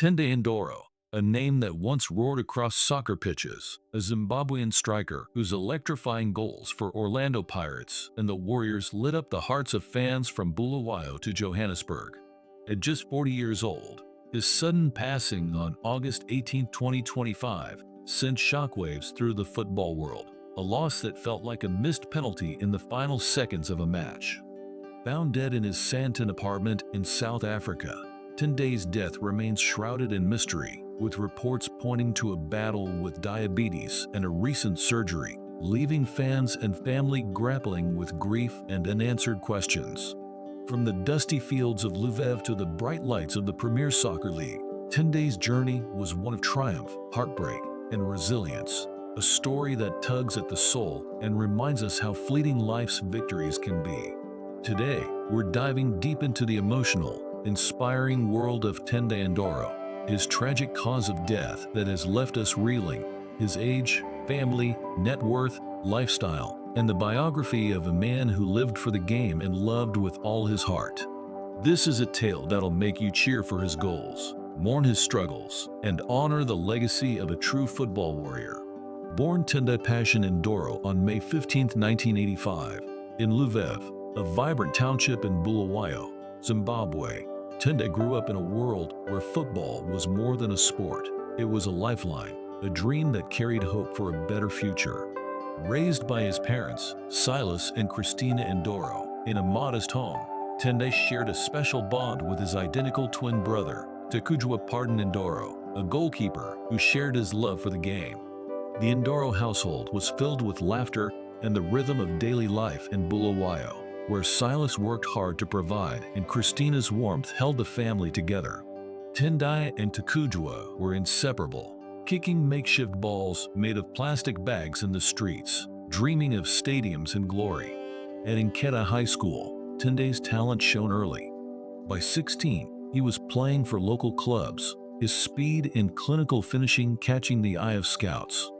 Tendai Ndoro, a name that once roared across soccer pitches, a Zimbabwean striker whose electrifying goals for Orlando Pirates and the Warriors lit up the hearts of fans from Bulawayo to Johannesburg. At just 40 years old, his sudden passing on August 18, 2025, sent shockwaves through the football world, a loss that felt like a missed penalty in the final seconds of a match. Found dead in his Sandton apartment in South Africa, Tendai's death remains shrouded in mystery, with reports pointing to a battle with diabetes and a recent surgery, leaving fans and family grappling with grief and unanswered questions. From the dusty fields of Lviv to the bright lights of the Premier Soccer League, Tendai's journey was one of triumph, heartbreak, and resilience, a story that tugs at the soul and reminds us how fleeting life's victories can be. Today, we're diving deep into the emotional, inspiring world of Tendai Ndoro, his tragic cause of death that has left us reeling, his age, family, net worth, lifestyle, and the biography of a man who lived for the game and loved with all his heart. This is a tale that'll make you cheer for his goals, mourn his struggles, and honor the legacy of a true football warrior. Born Tendai Passion Ndoro on May 15, 1985, in Lviv, a vibrant township in Bulawayo, Zimbabwe, Tendai grew up in a world where football was more than a sport. It was a lifeline, a dream that carried hope for a better future. Raised by his parents, Silas and Christina Ndoro, in a modest home, Tendai shared a special bond with his identical twin brother, Takujwa Ndoro, a goalkeeper who shared his love for the game. The Ndoro household was filled with laughter and the rhythm of daily life in Bulawayo, where Silas worked hard to provide and Christina's warmth held the family together. Tendai and Takujwa were inseparable, kicking makeshift balls made of plastic bags in the streets, dreaming of stadiums and glory. At Nketa High School, Tendai's talent shone early. By 16, he was playing for local clubs, his speed and clinical finishing catching the eye of scouts.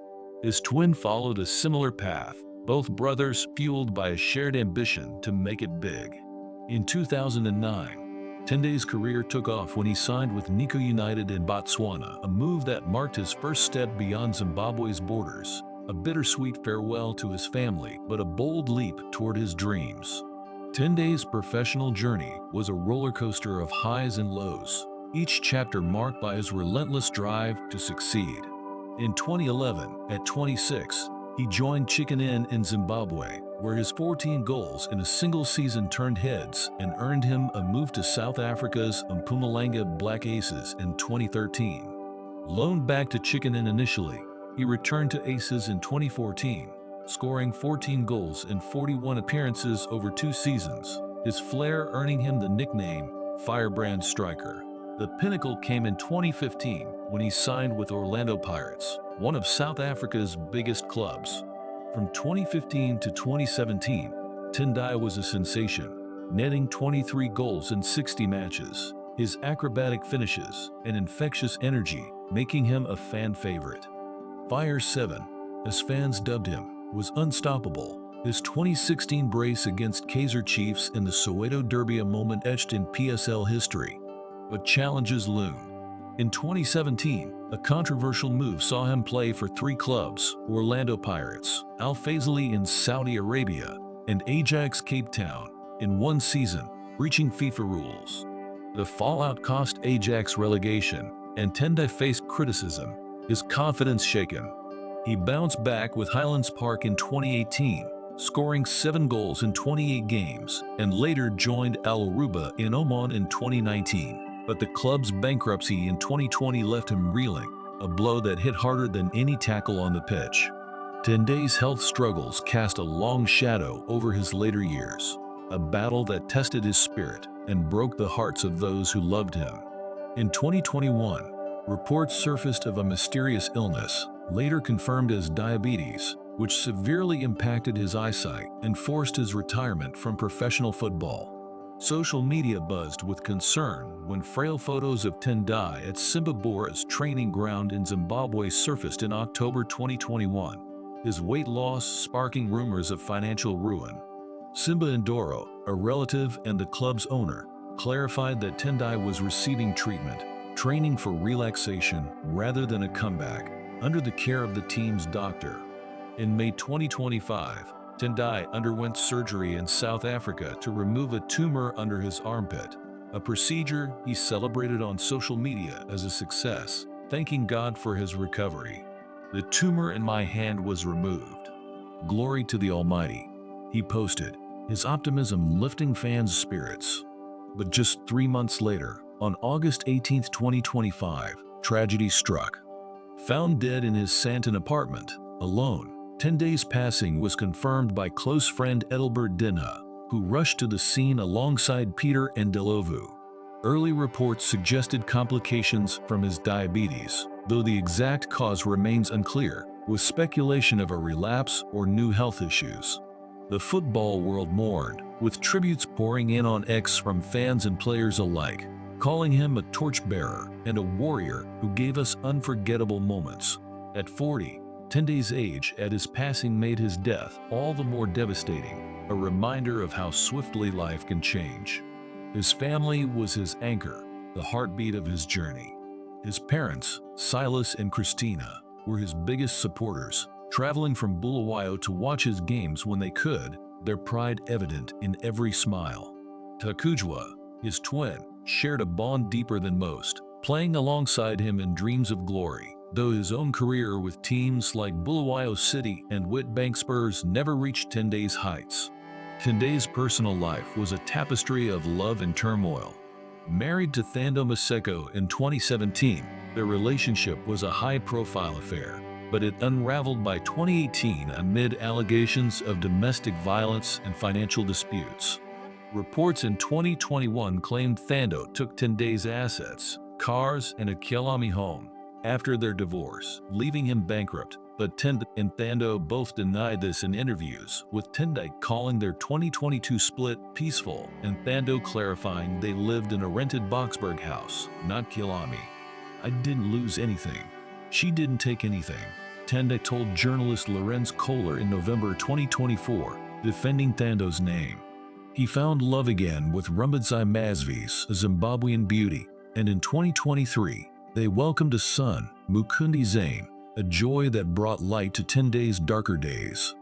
His twin followed a similar path, both brothers fueled by a shared ambition to make it big. In 2009, Tendai's career took off when he signed with Nico United in Botswana, a move that marked his first step beyond Zimbabwe's borders, a bittersweet farewell to his family, but a bold leap toward his dreams. Tendai's professional journey was a roller coaster of highs and lows, each chapter marked by his relentless drive to succeed. In 2011, at 26, he joined Chicken Inn in Zimbabwe, where his 14 goals in a single season turned heads and earned him a move to South Africa's Mpumalanga Black Aces in 2013. Loaned back to Chicken Inn initially, he returned to Aces in 2014, scoring 14 goals in 41 appearances over 2 seasons, his flair earning him the nickname Firebrand Striker. The pinnacle came in 2015 when he signed with Orlando Pirates, one of South Africa's biggest clubs. From 2015 to 2017, Tendai was a sensation, netting 23 goals in 60 matches, his acrobatic finishes and infectious energy making him a fan favorite. Fire 7, as fans dubbed him, was unstoppable, his 2016 brace against Kaizer Chiefs in the Soweto Derby a moment etched in PSL history. But challenges loomed. In 2017, a controversial move saw him play for 3 clubs: Orlando Pirates, Al Faisaly in Saudi Arabia, and Ajax Cape Town, in one season, breaching FIFA rules. The fallout cost Ajax relegation, and Tendai faced criticism, his confidence shaken. He bounced back with Highlands Park in 2018, scoring 7 goals in 28 games, and later joined Al Aruba in Oman in 2019. But the club's bankruptcy in 2020 left him reeling, a blow that hit harder than any tackle on the pitch. Tendai's health struggles cast a long shadow over his later years, a battle that tested his spirit and broke the hearts of those who loved him. In 2021, reports surfaced of a mysterious illness, later confirmed as diabetes, which severely impacted his eyesight and forced his retirement from professional football. Social media buzzed with concern when frail photos of Tendai at Simba Bora's training ground in Zimbabwe surfaced in October 2021, his weight loss sparking rumors of financial ruin. Simba Ndoro, a relative and the club's owner, clarified that Tendai was receiving treatment, training for relaxation rather than a comeback, under the care of the team's doctor. In May 2025, Tendai underwent surgery in South Africa to remove a tumor under his armpit, a procedure he celebrated on social media as a success, thanking God for his recovery. "The tumor in my hand was removed. Glory to the Almighty," he posted, his optimism lifting fans' spirits. But just 3 months later, on August 18, 2025, tragedy struck. Found dead in his Santon apartment, alone, Tendai's passing was confirmed by close friend Edelbert Dinha, who rushed to the scene alongside Peter Ndelovu. Early reports suggested complications from his diabetes, though the exact cause remains unclear, with speculation of a relapse or new health issues. The football world mourned, with tributes pouring in on X from fans and players alike, calling him a torchbearer and a warrior who gave us unforgettable moments. At 40, Tendai's age at his passing made his death all the more devastating, a reminder of how swiftly life can change. His family was his anchor, the heartbeat of his journey. His parents, Silas and Christina, were his biggest supporters, traveling from Bulawayo to watch his games when they could, their pride evident in every smile. Takujwa, his twin, shared a bond deeper than most, playing alongside him in dreams of glory, though his own career with teams like Bulawayo City and Witbank Spurs never reached Tendai's heights. Tendai's personal life was a tapestry of love and turmoil. Married to Thando Maseko in 2017, their relationship was a high-profile affair, but it unraveled by 2018 amid allegations of domestic violence and financial disputes. Reports in 2021 claimed Thando took Tendai's assets, cars, and a Kyalami home after their divorce, leaving him bankrupt, but Tendai and Thando both denied this in interviews, with Tendai calling their 2022 split peaceful and Thando clarifying they lived in a rented Boxburg house, not Kyalami. "I didn't lose anything. She didn't take anything," Tendai told journalist Lorenz Kohler in November 2024, defending Thando's name. He found love again with Rumbadzai Masvis, a Zimbabwean beauty, and in 2023, they welcomed a son, Mukundi Zane, a joy that brought light to Tendai's darker days.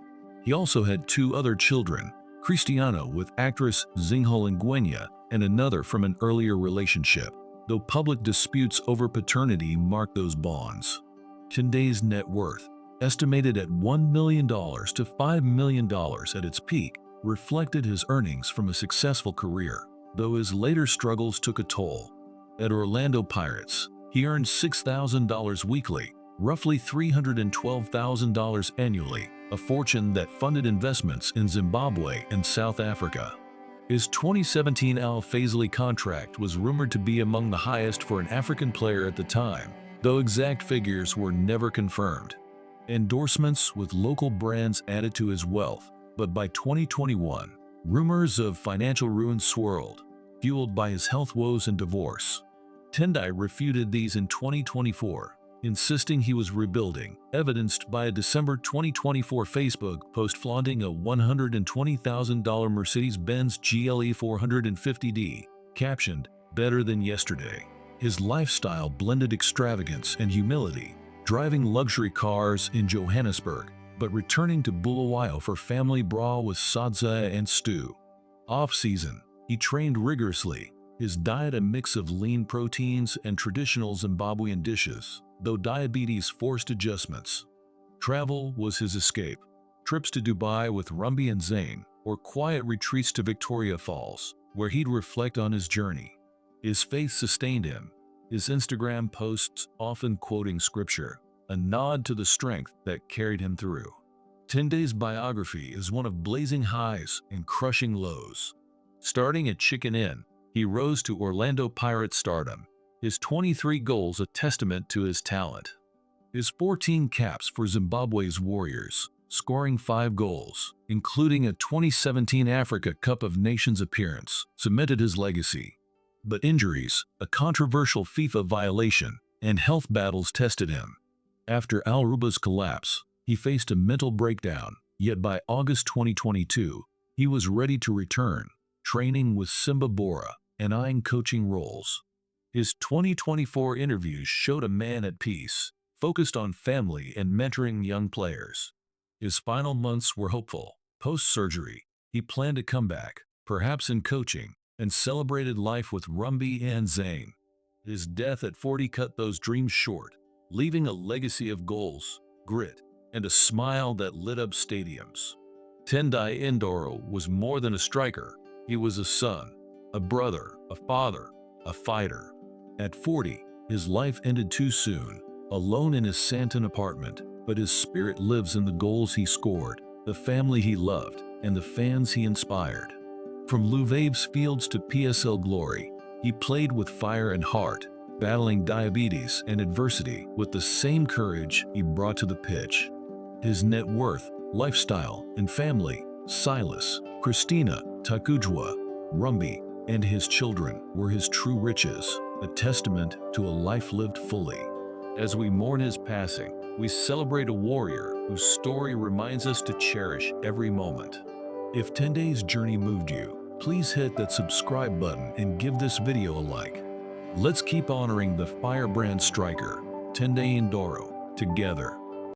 He also had 2 other children, Cristiano with actress Zinghol Ngwenya and another from an earlier relationship, though public disputes over paternity marked those bonds. Tendai's net worth, estimated at $1 million to $5 million at its peak, reflected his earnings from a successful career, though his later struggles took a toll. At Orlando Pirates, he earned $6,000 weekly, roughly $312,000 annually, a fortune that funded investments in Zimbabwe and South Africa. His 2017 Al Faisley contract was rumored to be among the highest for an African player at the time, though exact figures were never confirmed. Endorsements with local brands added to his wealth, but by 2021, rumors of financial ruin swirled, fueled by his health woes and divorce. Tendai refuted these in 2024, insisting he was rebuilding, evidenced by a December 2024 Facebook post flaunting a $120,000 Mercedes-Benz GLE 450D, captioned, "Better than yesterday." His lifestyle blended extravagance and humility, driving luxury cars in Johannesburg, but returning to Bulawayo for family braai with sadza and stew. Off-season, he trained rigorously, his diet a mix of lean proteins and traditional Zimbabwean dishes, though diabetes forced adjustments. Travel was his escape. Trips to Dubai with Rumbi and Zane, or quiet retreats to Victoria Falls, where he'd reflect on his journey. His faith sustained him, his Instagram posts often quoting scripture, a nod to the strength that carried him through. Tendai's biography is one of blazing highs and crushing lows. Starting at Chicken Inn, he rose to Orlando Pirates stardom, his 23 goals a testament to his talent. His 14 caps for Zimbabwe's Warriors, scoring 5 goals, including a 2017 Africa Cup of Nations appearance, cemented his legacy. But injuries, a controversial FIFA violation, and health battles tested him. After Al-Ruba's collapse, he faced a mental breakdown, yet by August 2022, he was ready to return, training with Simba Bora and eyeing coaching roles. His 2024 interviews showed a man at peace, focused on family and mentoring young players. His final months were hopeful. Post-surgery, he planned a comeback, perhaps in coaching, and celebrated life with Rumbi and Zane. His death at 40 cut those dreams short, leaving a legacy of goals, grit, and a smile that lit up stadiums. Tendai Ndoro was more than a striker. He was a son, a brother, a father, a fighter. At 40, his life ended too soon, alone in his Santon apartment, but his spirit lives in the goals he scored, the family he loved, and the fans he inspired. From Louvave's fields to PSL glory, he played with fire and heart, battling diabetes and adversity with the same courage he brought to the pitch. His net worth, lifestyle, and family, Silas, Christina, Takujwa, Rumbi, and his children were his true riches, a testament to a life lived fully. As we mourn his passing, we celebrate a warrior whose story reminds us to cherish every moment. If Tendai's journey moved you, please hit that subscribe button and give this video a like. Let's keep honoring the firebrand striker, Tendai Ndoro, together.